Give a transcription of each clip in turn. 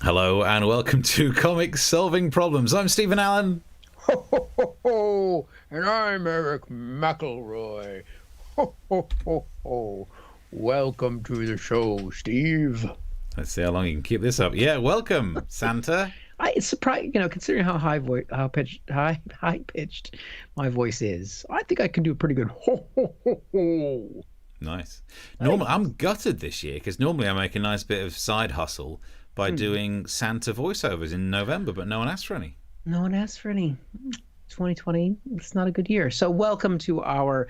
Hello and welcome to Comics Solving Problems. I'm Stephen Allen. Ho, ho, ho, ho. And I'm Erich McElroy. Ho, ho, ho, ho. Welcome to the show, Steve. Let's see how long you can keep this up. Yeah, welcome, Santa. It's surprising, considering how pitched my voice is. I think I can do a pretty good ho, ho, ho, ho. Nice. Normally, I'm gutted this year because normally I make a nice bit of side hustle by doing Santa voiceovers in November, but no one asked for any. No one asked for any. 2020, it's not a good year. So welcome to our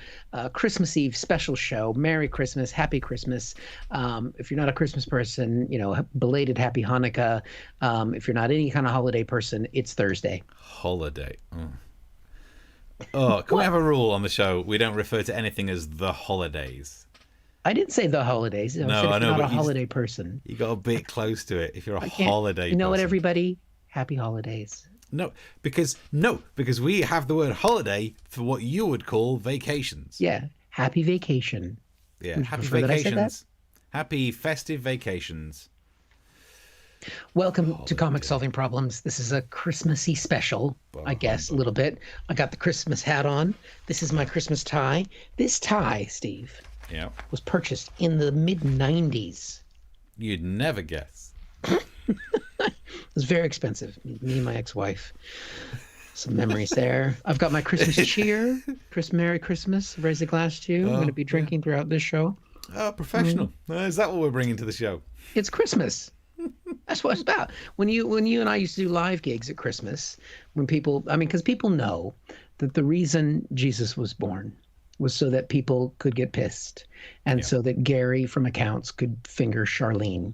Christmas Eve special show. Merry Christmas, Happy Christmas. If you're not a Christmas person, belated Happy Hanukkah. If you're not any kind of holiday person, it's Thursday. Holiday. Oh, can we have a rule on the show? We don't refer to anything as the holidays. I didn't say the holidays. I said if you're not a holiday person. You got a bit close to it if you're a holiday person. You know what, everybody? Happy holidays. No, because we have the word holiday for what you would call vacations. Yeah, happy vacation. Yeah, happy vacations. Happy festive vacations. Welcome to Comic Solving Problems. This is a Christmassy special, I guess, a little bit. I got the Christmas hat on. This is my Christmas tie. This tie, Steve, was purchased in the mid-90s. You'd never guess. It was very expensive. Me and my ex-wife. Some memories there. I've got my Christmas cheer. Merry Christmas. Raise a glass to you. I'm going to be drinking throughout this show. Oh, professional. Is that what we're bringing to the show? It's Christmas. That's what it's about. When you and I used to do live gigs at Christmas, because people know that the reason Jesus was born was so that people could get pissed and so that Gary from accounts could finger Charlene.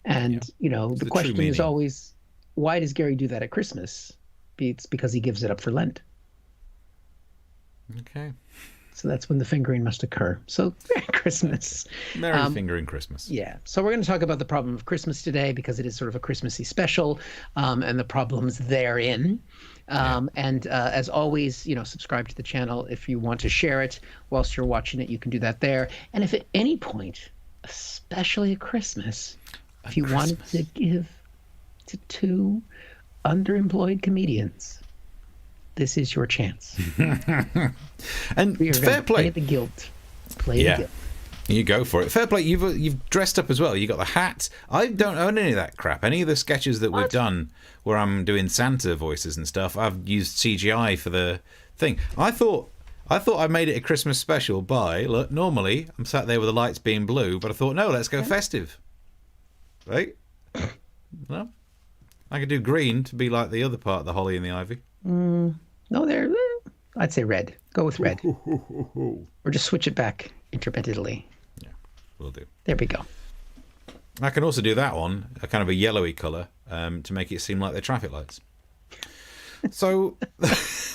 And, the question is always, why does Gary do that at Christmas? It's because he gives it up for Lent. Okay. So that's when the fingering must occur. So Merry Christmas. Merry fingering Christmas. Yeah. So we're going to talk about the problem of Christmas today because it is sort of a Christmassy special and the problems therein. And as always, subscribe to the channel. If you want to share it whilst you're watching it, you can do that there. And if at any point, especially at Christmas, if you wanted to give to two underemployed comedians, this is your chance. And fair play. Play the guilt. The guilt. You go for it. Fair play. You've dressed up as well. You got the hat. I don't own any of that crap. Any of the sketches that we've done where I'm doing Santa voices and stuff, I've used CGI for the thing. I thought I made it a Christmas special look, normally I'm sat there with the lights being blue, but I thought, no, let's go festive. Right? No? I could do green to be like the other part, the holly and the ivy. No, I'd say red. Go with red. Or just switch it back intermittently. Yeah, will do. There we go. I can also do that one, a kind of a yellowy colour, to make it seem like they're traffic lights. So,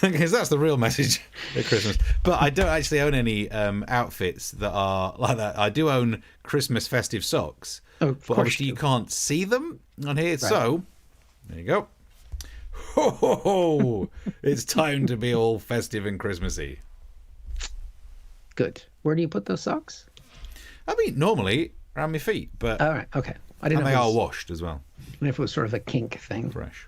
because that's the real message at Christmas. But I don't actually own any outfits that are like that. I do own Christmas festive socks, but obviously you can't see them on here. Right. So, there you go. Ho, ho, ho. It's time to be all festive and Christmassy. Good. Where do you put those socks? I mean, normally around my feet, but all right, okay. I didn't know they are washed as well. If it was sort of a kink thing. Fresh.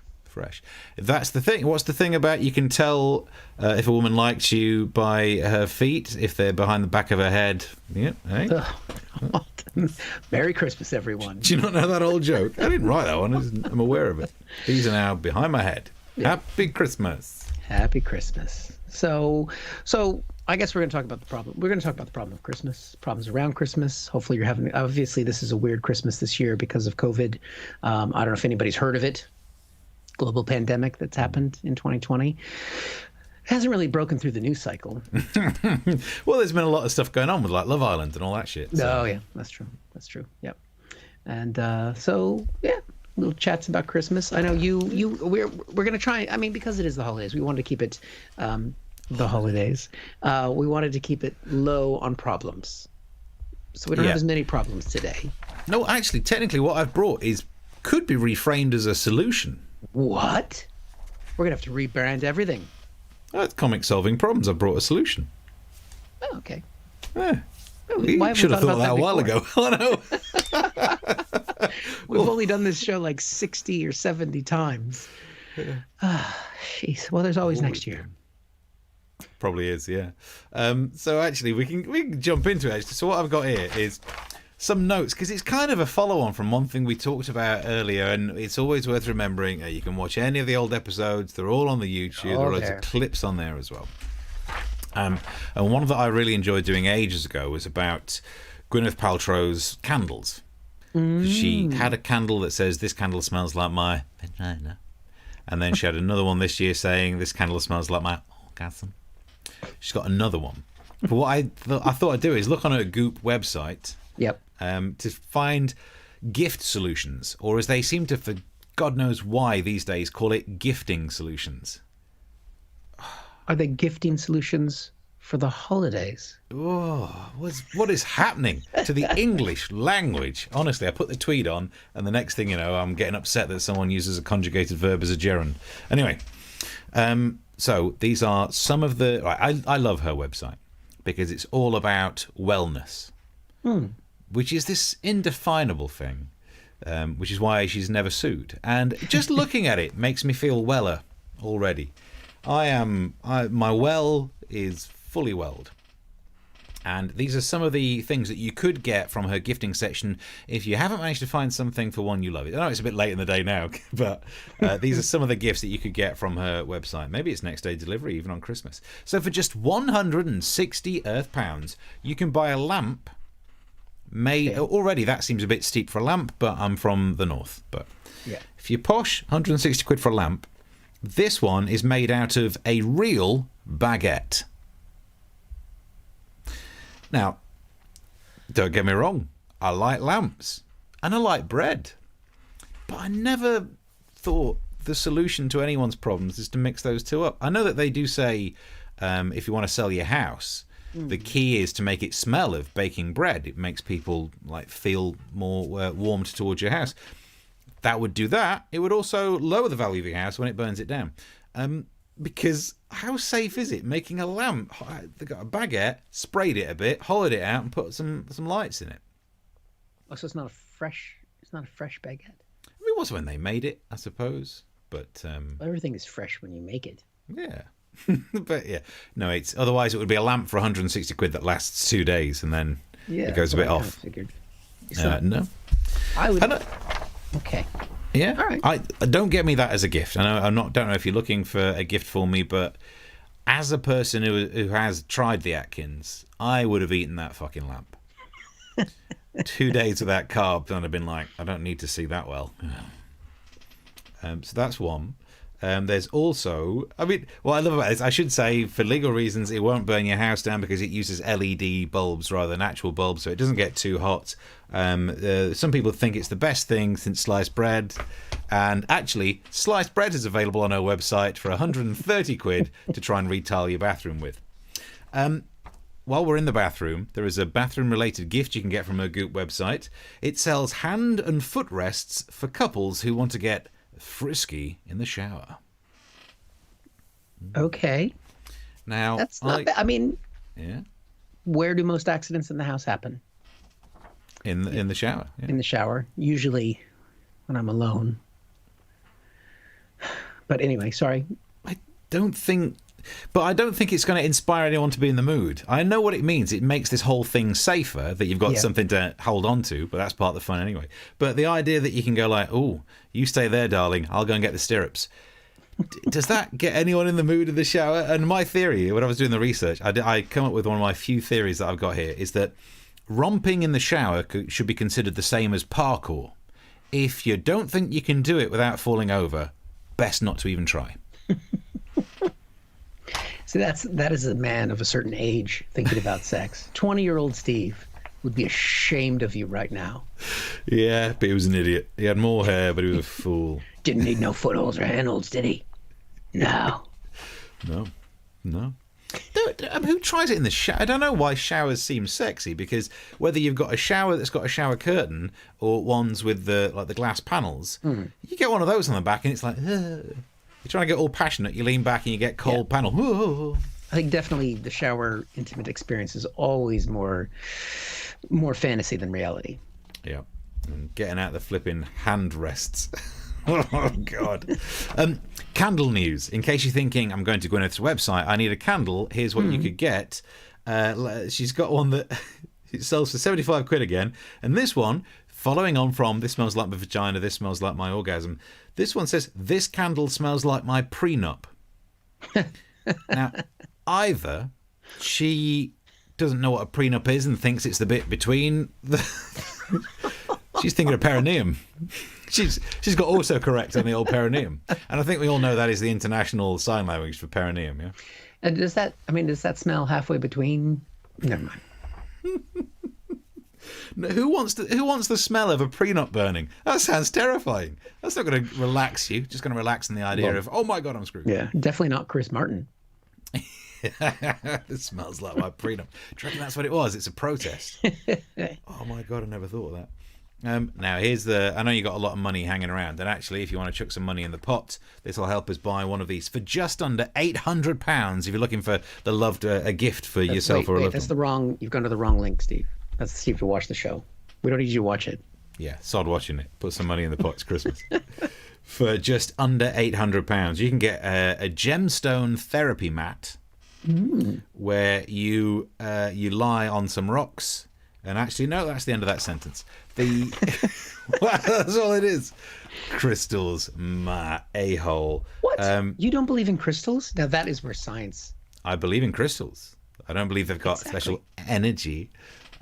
That's the thing. What's the thing about you can tell if a woman likes you by her feet, if they're behind the back of her head? Yeah. Hey? Merry Christmas, everyone. Do you not know that old joke? I didn't write that one. I'm aware of it. These are now behind my head. Yeah. Happy Christmas. Happy Christmas. So I guess we're going to talk about the problem. We're going to talk about the problem of Christmas, problems around Christmas. Hopefully you're having, obviously this is a weird Christmas this year because of COVID. I don't know if anybody's heard of it. Global pandemic that's happened in 2020. Hasn't really broken through the news cycle. Well, there's been a lot of stuff going on with like Love Island and all that shit. So. Oh yeah, that's true. Yep. And little chats about Christmas. I know we're going to try, because it is the holidays, we wanted to keep it the holidays. We wanted to keep it low on problems. So we don't have as many problems today. No, actually, technically what I've brought could be reframed as a solution. What? We're going to have to rebrand everything. It's Comic Solving Problems. I brought a solution. Oh, okay. Yeah. You should have thought that a while ago. I know. We've only done this show like 60 or 70 times. Jeez. Well, there's always next year. Probably is, yeah. So actually, we can jump into it. So what I've got here is some notes, because it's kind of a follow-on from one thing we talked about earlier, and it's always worth remembering. You can watch any of the old episodes. They're all on the YouTube. There are loads of clips on there as well. And one that I really enjoyed doing ages ago was about Gwyneth Paltrow's candles. She had a candle that says, "This candle smells like my vagina." And then she had another one this year saying, "This candle smells like my orgasm." She's got another one. But what I thought I'd do is look on her Goop website to find gift solutions, or as they seem to, for God knows why these days, call it gifting solutions. Are they gifting solutions for the holidays? Oh, what is happening to the English language? Honestly, I put the tweet on, and the next thing you know, I'm getting upset that someone uses a conjugated verb as a gerund. Anyway, so these are some of the... I love her website because it's all about wellness, which is this indefinable thing, which is why she's never sued. And just looking at it makes me feel weller already. My well is fully welled. And these are some of the things that you could get from her gifting section if you haven't managed to find something for one you love. I know it's a bit late in the day now, but these are some of the gifts that you could get from her website. Maybe it's next day delivery, even on Christmas. So for just 160 Earth pounds, you can buy a lamp made... Already that seems a bit steep for a lamp, but I'm from the north. But if you're posh, 160 quid for a lamp. This one is made out of a real baguette. Now, don't get me wrong, I like lamps and I like bread, but I never thought the solution to anyone's problems is to mix those two up. I know that they do say if you want to sell your house, the key is to make it smell of baking bread. It makes people feel more warmed towards your house. That would do that. It would also lower the value of your house when it burns it down. Because how safe is it making a lamp? They got a baguette, sprayed it a bit, hollowed it out, and put some lights in it. Oh, so it's not a fresh baguette. It was when they made it, I suppose. But everything is fresh when you make it. Yeah, but yeah, no. It's otherwise it would be a lamp for 160 quid that lasts 2 days, and then it goes a bit off. Figured. No, I would. Okay. Yeah, all right. Don't get me that as a gift. I know don't know if you're looking for a gift for me, but as a person who has tried the Atkins, I would have eaten that fucking lamp. 2 days without carbs, and I'd have been like, I don't need to see that well. So that's one. There's also, what I love about this, I should say, for legal reasons, it won't burn your house down because it uses LED bulbs rather than actual bulbs, so it doesn't get too hot. Some people think it's the best thing since sliced bread, and actually, sliced bread is available on our website for 130 quid to try and retile your bathroom with. While we're in the bathroom, there is a bathroom-related gift you can get from her Goop website. It sells hand and foot rests for couples who want to get frisky in the shower. Okay. Now that's not bad. Yeah. Where do most accidents in the house happen? In the shower. Yeah. In the shower, usually when I'm alone. But anyway, sorry. I don't think it's going to inspire anyone to be in the mood. I know what it means. It makes this whole thing safer, that you've got something to hold on to, but that's part of the fun anyway. But the idea that you can go like, oh, you stay there, darling, I'll go and get the stirrups. Does that get anyone in the mood of the shower? And my theory, when I was doing the research, I come up with one of my few theories that I've got here, is that romping in the shower should be considered the same as parkour. If you don't think you can do it without falling over, best not to even try. See, that is a man of a certain age thinking about sex. 20-year-old Steve would be ashamed of you right now. Yeah, but he was an idiot. He had more hair, but he was a fool. Didn't need no footholds or handholds, did he? No. No. Who tries it in the shower? I don't know why showers seem sexy, because whether you've got a shower that's got a shower curtain or ones with the glass panels, you get one of those on the back and it's like, you're trying to get all passionate, you lean back and you get cold panel. Whoa. I think definitely the shower intimate experience is always more fantasy than reality. Yeah. And getting out the flipping hand rests. Oh, God. Candle news. In case you're thinking, I'm going to Gwyneth's website, I need a candle, here's what you could get. She's got one that it sells for 75 quid again. And this one, following on from This Smells Like My Vagina, This Smells Like My Orgasm, this one says, This candle smells like my prenup. Now, either she doesn't know what a prenup is and thinks it's the bit between the... She's thinking of perineum. She's got autocorrect on the old perineum. And I think we all know that is the international sign language for perineum, yeah? And does that smell halfway between? Never mind. Who wants the smell of a prenup burning? That sounds terrifying. That's not going to relax you. Just going to relax in the idea of, oh my God, I'm screwed. Yeah, definitely not Chris Martin. It smells like my prenup. Do you reckon that's what it was? It's a protest. Oh my God, I never thought of that. Now, I know you got a lot of money hanging around, and actually, if you want to chuck some money in the pot, this will help us buy one of these for just under £800 if you're looking for a gift for yourself or a loved one. You've gone to the wrong link, Steve. That's Steve to watch the show. We don't need you to watch it. Yeah, sod watching it. Put some money in the pot. It's Christmas. For just under £800, you can get a gemstone therapy mat where you lie on some rocks. And actually, no, that's the end of that sentence. That's all it is. Crystals, my a-hole. What? You don't believe in crystals? Now that is where science... I believe in crystals. I don't believe they've got special energy.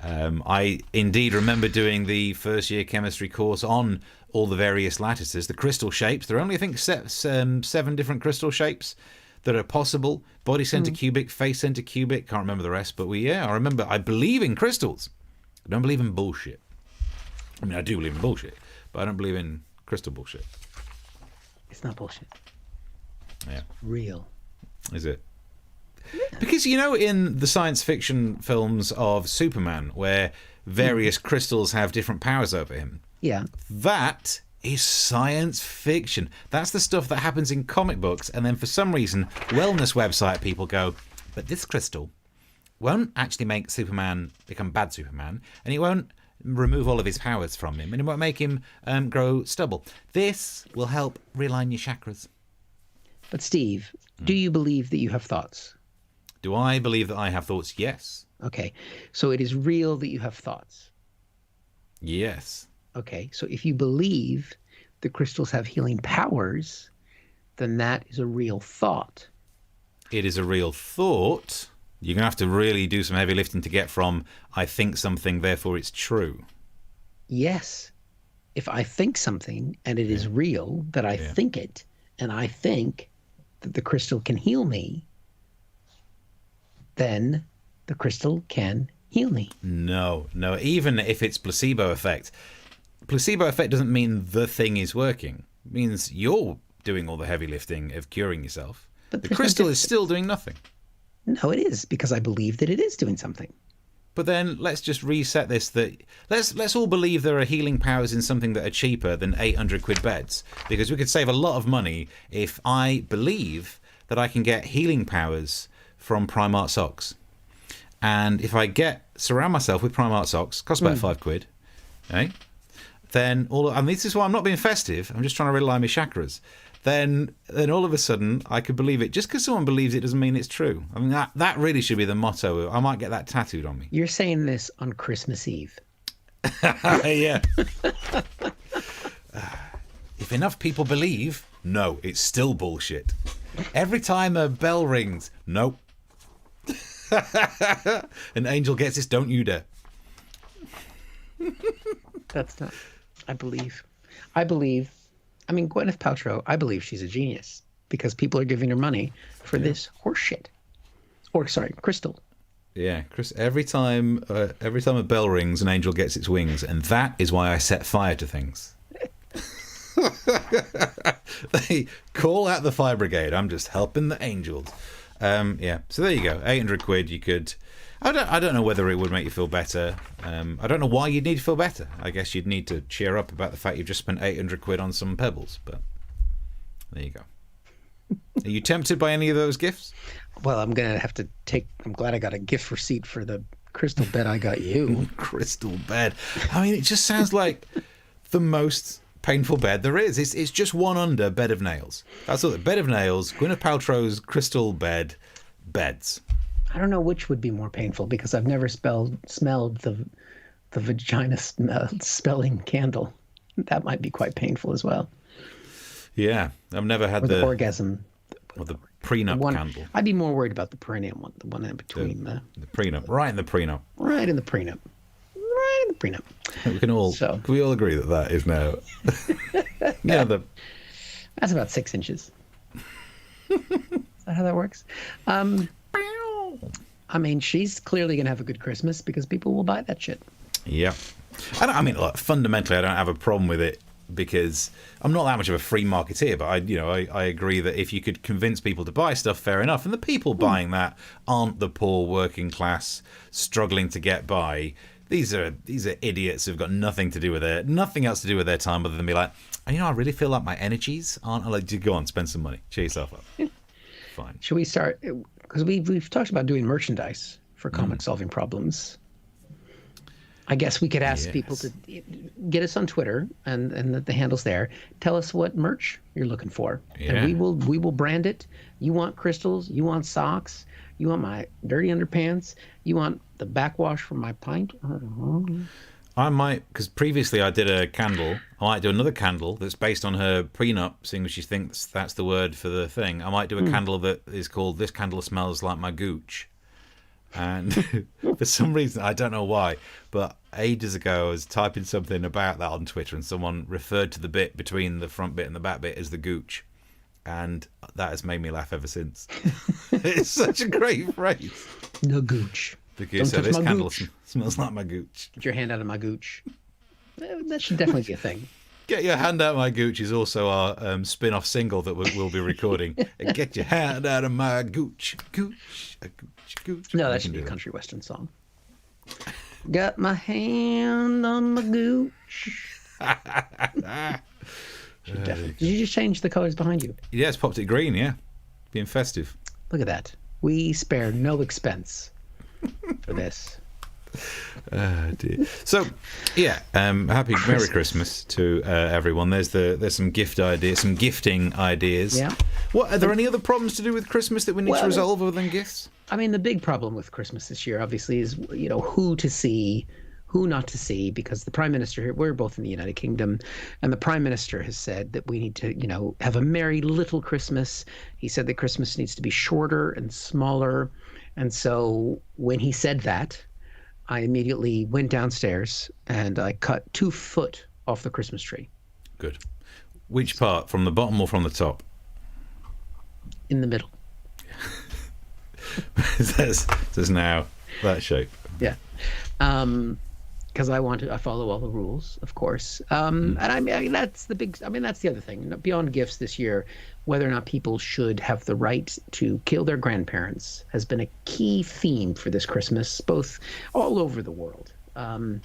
I indeed remember doing the first year chemistry course on all the various lattices, the crystal shapes. There are only, I think, 7 different crystal shapes that are possible. Body center cubic, face center cubic. Can't remember the rest, but I believe in crystals. I don't believe in bullshit. I mean, I do believe in bullshit, but I don't believe in crystal bullshit. It's not bullshit. Yeah. It's real. Is it? Yeah. Because, in the science fiction films of Superman, where various crystals have different powers over him. Yeah. That is science fiction. That's the stuff that happens in comic books, and then for some reason, wellness website people go, but this crystal won't actually make Superman become bad Superman, and it won't remove all of his powers from him, and it won't make him grow stubble. This will help realign your chakras. But Steve, do you believe that you have thoughts? Do I believe that I have thoughts? Yes. Okay, so it is real that you have thoughts? Yes. Okay, so if you believe the crystals have healing powers, then that is a real thought. It is a real thought. You're going to have to really do some heavy lifting to get from, I think something, therefore it's true. Yes. If I think something and it is real, that I think it, and I think that the crystal can heal me, then the crystal can heal me. No. Even if it's placebo effect doesn't mean the thing is working. It means you're doing all the heavy lifting of curing yourself. But the crystal is still doing nothing. No, it is, because I believe that it is doing something. But then let's just reset this. Let's all believe there are healing powers in something that are cheaper than 800 quid beds, because we could save a lot of money if I believe that I can get healing powers from Primark socks. And if I surround myself with Primark socks, cost about 5 quid, okay? Then and this is why I'm not being festive, I'm just trying to realign my chakras. Then all of a sudden I could believe it. Just because someone believes it doesn't mean it's true. I mean, that really should be the motto. I might get that tattooed on me. You're saying this on Christmas Eve. Yeah. If enough people believe, no, it's still bullshit. Every time a bell rings, nope. An angel gets this, don't you dare. That's not... I believe. I mean, Gwyneth Paltrow, I believe she's a genius because people are giving her money for this horse shit. Or, sorry, crystal. Yeah, Chris, every time a bell rings, an angel gets its wings, and that is why I set fire to things. They call out the fire brigade. I'm just helping the angels. Yeah, so there you go. 800 quid, you could... I don't know whether it would make you feel better. I don't know why you'd need to feel better. I guess you'd need to cheer up about the fact you've just spent 800 quid on some pebbles, but there you go. Are you tempted by any of those gifts? Well, I'm going to have to I'm glad I got a gift receipt for the crystal bed I got you. Crystal bed. I mean, it just sounds like the most painful bed there is. It's just one under Bed of Nails. That's all. Bed of Nails, Gwyneth Paltrow's crystal beds. I don't know which would be more painful because I've never smelled the vagina spelling candle. That might be quite painful as well. Yeah, I've never had the orgasm. Or the prenup candle. I'd be more worried about the perineum one, the one in between the prenup. Right in the prenup. Right in the prenup. Right in the prenup. Can we all agree that is now? That's about 6 inches. Is that how that works? I mean, she's clearly going to have a good Christmas because people will buy that shit. Yeah. I mean, look, fundamentally, I don't have a problem with it because I'm not that much of a free marketeer, but I agree that if you could convince people to buy stuff, fair enough. And the people buying that aren't the poor working class struggling to get by. These are idiots who've got nothing else to do with their time other than be like, I really feel like my energies aren't like, go on, spend some money, cheer yourself up. Fine. Should we start? Because we've talked about doing merchandise for comic solving problems. I guess we could ask people to get us on Twitter and the handle's there. Tell us what merch you're looking for, and we will brand it. You want crystals? You want socks? You want my dirty underpants? You want the backwash from my pint? I might, because previously I did a candle. I might do another candle that's based on her prenup, seeing as she thinks that's the word for the thing. I might do a candle that is called "This Candle Smells Like My Gooch." And for some reason, I don't know why, but ages ago I was typing something about that on Twitter and someone referred to the bit between the front bit and the back bit as the gooch. And that has made me laugh ever since. It's such a great phrase. The gooch. The gooch. So this candle smells like my gooch. Get your hand out of my gooch. That should definitely be a thing. Get your hand out of my gooch is also our spin-off single that we'll be recording. Get your hand out of my gooch. Gooch. A gooch. Gooch. No, that should be a country western song. Got my hand on my gooch. Did you just change the colors behind you? Yeah, it's popped it green, yeah. Being festive. Look at that. We spare no expense for this. Dear. So, happy Merry Christmas to everyone. There's some gifting ideas. Yeah. What are there any other problems to do with Christmas that we need to resolve other than gifts? I mean, the big problem with Christmas this year, obviously, is who to see, who not to see, because the Prime Minister here, we're both in the United Kingdom, and the Prime Minister has said that we need to, have a merry little Christmas. He said that Christmas needs to be shorter and smaller, and so when he said that, I immediately went downstairs and I cut 2 foot off the Christmas tree. Good. Which part? From the bottom or from the top? In the middle. There's now that shape. Yeah. Because I follow all the rules, of course. And I mean, that's the other thing. Beyond gifts this year, whether or not people should have the right to kill their grandparents has been a key theme for this Christmas, both all over the world. I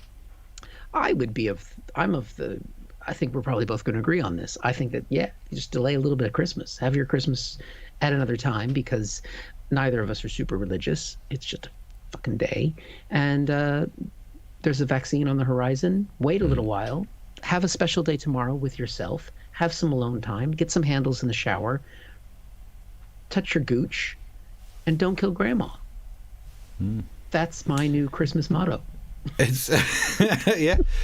think we're probably both going to agree on this. I think that, you just delay a little bit of Christmas. Have your Christmas at another time because neither of us are super religious. It's just a fucking day. And there's a vaccine on the horizon. Wait a little while. Have a special day tomorrow with yourself. Have some alone time. Get some handles in the shower. Touch your gooch. And don't kill grandma. That's my new Christmas motto. It's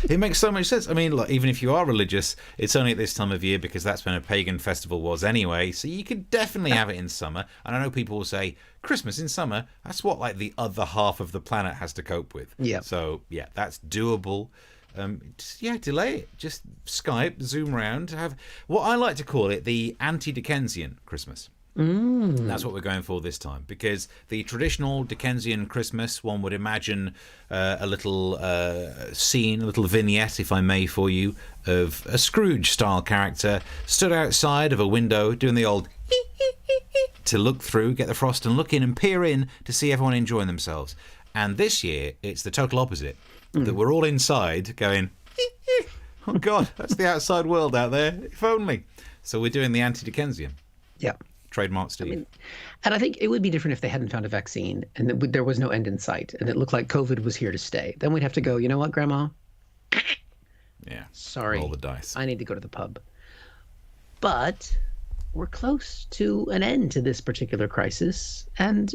it makes so much sense. I mean, look, even if you are religious, it's only at this time of year because that's when a pagan festival was anyway. So you could definitely have it in summer. And I know people will say Christmas in summer. That's what like the other half of the planet has to cope with. Yeah. So that's doable. Delay it. Just Skype, Zoom round. Have what I like to call it the anti-Dickensian Christmas. That's what we're going for this time, because the traditional Dickensian Christmas, one would imagine a little scene, a little vignette, if I may, for you, of a Scrooge-style character stood outside of a window doing the old to look through, get the frost and look in and peer in to see everyone enjoying themselves. And this year, it's the total opposite, that we're all inside going, oh God, that's the outside world out there, if only. So we're doing the anti-Dickensian. Yeah. Trademark Steve. And I think it would be different if they hadn't found a vaccine and there was no end in sight and it looked like COVID was here to stay. Then we'd have to go, you know what, Grandma? Yeah. Sorry. Roll the dice. I need to go to the pub. But we're close to an end to this particular crisis. And,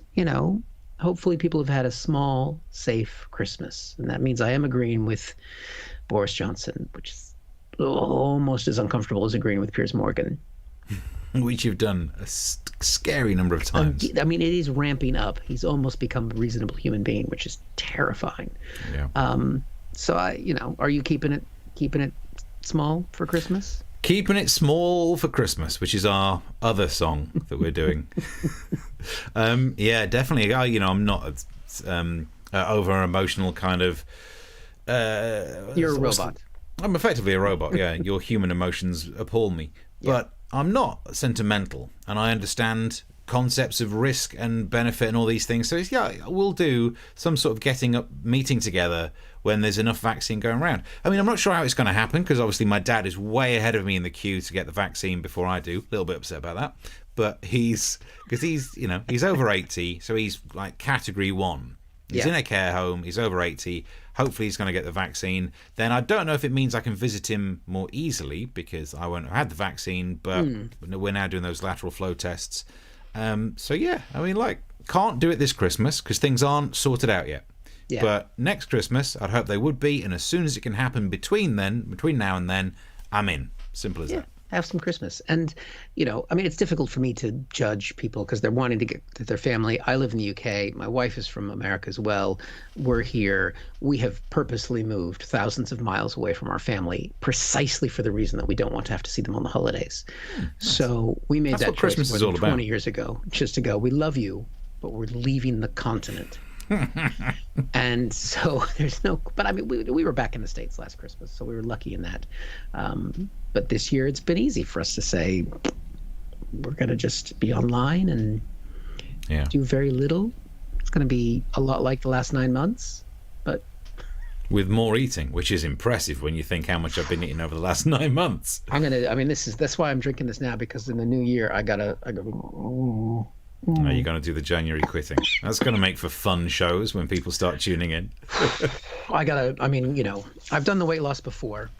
hopefully people have had a small, safe Christmas. And that means I am agreeing with Boris Johnson, which is almost as uncomfortable as agreeing with Piers Morgan. Which you've done a scary number of times. I mean, it is ramping up. He's almost become a reasonable human being, which is terrifying. Yeah. So are you keeping it small for Christmas? Keeping it small for Christmas, which is our other song that we're doing. Yeah, definitely. I'm not over emotional kind of. You're a robot. I'm effectively a robot. Yeah, your human emotions appall me, but I'm not sentimental, and I understand concepts of risk and benefit and all these things. So we'll do some sort of getting up, meeting together when there's enough vaccine going around. I mean, I'm not sure how it's going to happen because obviously my dad is way ahead of me in the queue to get the vaccine before I do. A little bit upset about that, but he's over 80, so he's like category 1. He's in a care home. He's over 80. Hopefully he's going to get the vaccine. Then I don't know if it means I can visit him more easily because I won't have had the vaccine, but we're now doing those lateral flow tests. So yeah, I mean, can't do it this Christmas because things aren't sorted out yet. Yeah. But next Christmas, I'd hope they would be, and as soon as it can happen between now and then, I'm in. Simple as that. Have some Christmas. And, I mean, it's difficult for me to judge people because they're wanting to get to their family. I live in the UK. My wife is from America as well. We're here. We have purposely moved thousands of miles away from our family precisely for the reason that we don't want to have to see them on the holidays. So we made that choice Christmas is all 20 about. Years ago, just to go, we love you, but we're leaving the continent. And so but I mean, we were back in the States last Christmas, so we were lucky in that. But this year it's been easy for us to say we're going to just be online and do very little. It's going to be a lot like the last 9 months, but with more eating, which is impressive when you think how much I've been eating over the last 9 months. That's why I'm drinking this now, because in the new year I gotta Are you going to do the January quitting? That's going to make for fun shows when people start tuning in. I've done the weight loss before.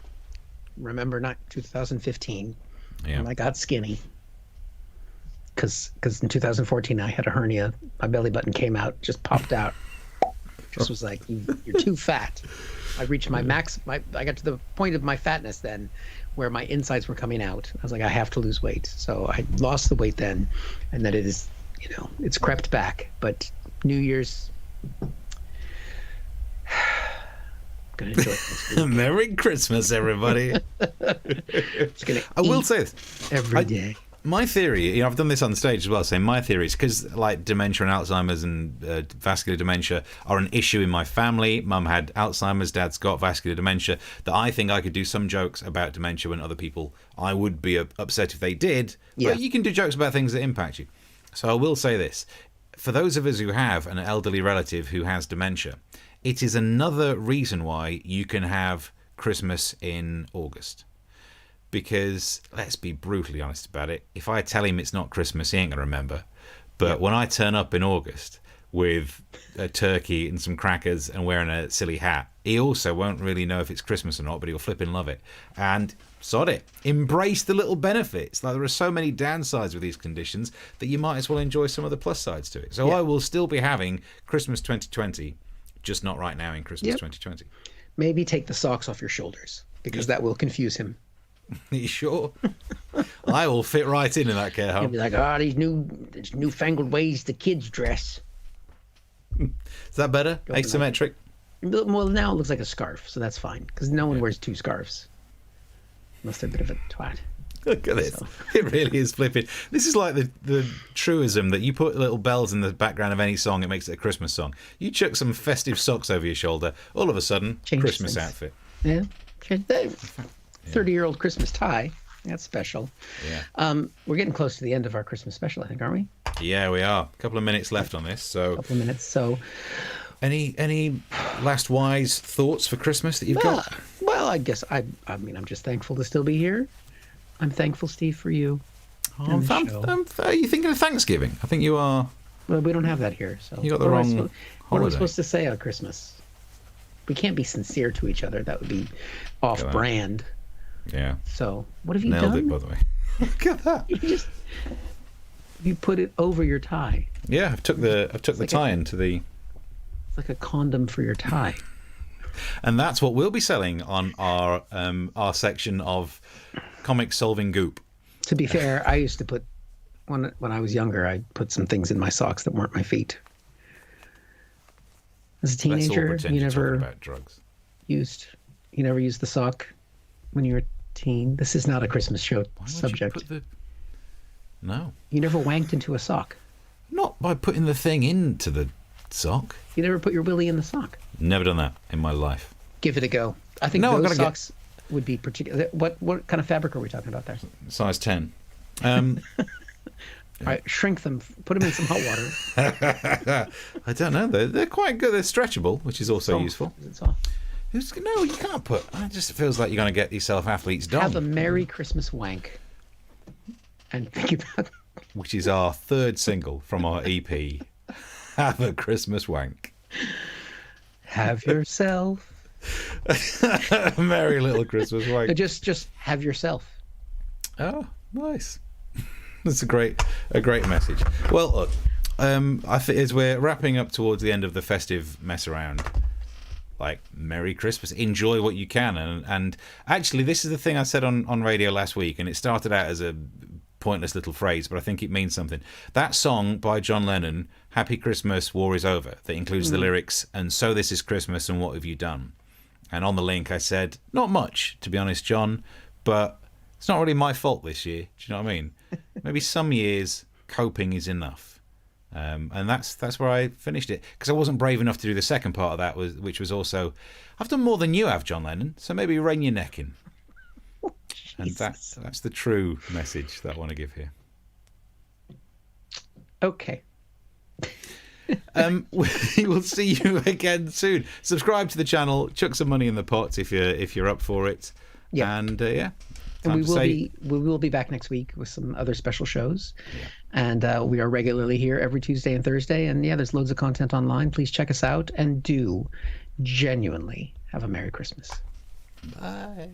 Remember, not 2015, when I got skinny. Because in 2014 I had a hernia. My belly button came out, just popped out. Just was like, you're too fat. I reached my max. I got to the point of my fatness then, where my insides were coming out. I was like, I have to lose weight. So I lost the weight then, and then it is. It's crept back, but New Year's, gonna enjoy it. Merry Christmas, everybody. I will say this every day. My theory, I've done this on stage as well, saying my theory is because dementia and Alzheimer's and vascular dementia are an issue in my family. Mum had Alzheimer's, Dad's got vascular dementia, that I think I could do some jokes about dementia when other people, I would be upset if they did, but you can do jokes about things that impact you. So I will say this, for those of us who have an elderly relative who has dementia, it is another reason why you can have Christmas in August. Because, let's be brutally honest about it, if I tell him it's not Christmas, he ain't going to remember. But when I turn up in August with a turkey and some crackers and wearing a silly hat, he also won't really know if it's Christmas or not, but he'll flipping love it. And sod it. Embrace the little benefits. There are so many downsides with these conditions that you might as well enjoy some of the plus sides to it. So I will still be having Christmas 2020, just not right now in Christmas 2020. Maybe take the socks off your shoulders, because that will confuse him. Are you sure? I will fit right in that care home. He'll be like, these newfangled ways the kids dress. Is that better? Asymmetric? Well, now it looks like a scarf, so that's fine, because no one wears two scarves. Unless they're a bit of a twat. Look at this. So. It really is flipping. This is like the truism that you put little bells in the background of any song, it makes it a Christmas song. You chuck some festive socks over your shoulder, all of a sudden, Christmas outfit. Yeah. 30-year-old Christmas tie. That's special. Yeah. We're getting close to the end of our Christmas special, I think, aren't we? Yeah, we are. A couple of minutes left on this. So. A couple of minutes. So. Any last wise thoughts for Christmas that you've got? Well, I guess I'm just thankful to still be here. I'm thankful, Steve, for you. Are you thinking of Thanksgiving? I think you are. Well, we don't have that here. So you got the wrong holiday. What am I supposed to say on Christmas? We can't be sincere to each other. That would be off-brand. Yeah. So what have you Nailed done? it, by the way. Look at that. You put it over your tie. Yeah, I've took the tie into the. It's like a condom for your tie. And that's what we'll be selling on our section of comic solving goop. To be fair, I used to put when I was younger, I put some things in my socks that weren't my feet. As a Let's all teenager, pretend you you're talking never about drugs. used the sock when you were a teen. This is not a Christmas show subject. No. You never wanked into a sock. Not by putting the thing into the sock. You never put your willy in the sock. Never done that in my life. Give it a go. I think those socks would be particular. What kind of fabric are we talking about there? Size 10. All right, shrink them. Put them in some hot water. I don't know. They're quite good. They're stretchable, which is also useful. Is it soft? No, you can't put. It just feels like you're going to get yourself athlete's done. Have a Merry Christmas wank. And think about. Which is our third single from our EP. Have a Christmas wank. Have yourself. A merry little Christmas wank. Just have yourself. Oh, nice. That's a great message. Well, look, I think as we're wrapping up towards the end of the festive mess around, like Merry Christmas, enjoy what you can, and actually, this is the thing I said on radio last week, and it started out as a pointless little phrase, but I think it means something. That song by John Lennon, "Happy Christmas, War is Over," that includes the lyrics, "And so this is Christmas, and what have you done?" And on the link, I said, not much, to be honest, John, but it's not really my fault this year. Do you know what I mean? Maybe some years coping is enough, and that's where I finished it, because I wasn't brave enough to do the second part of that, which was also, I've done more than you have, John Lennon. So maybe rein your neck in. And that's the true message that I want to give here. Okay. We will see you again soon. Subscribe to the channel. Chuck some money in the pot if you're up for it. Yeah. And And we will be back next week with some other special shows. Yeah. And we are regularly here every Tuesday and Thursday. And yeah, there's loads of content online. Please check us out, and do genuinely have a Merry Christmas. Bye.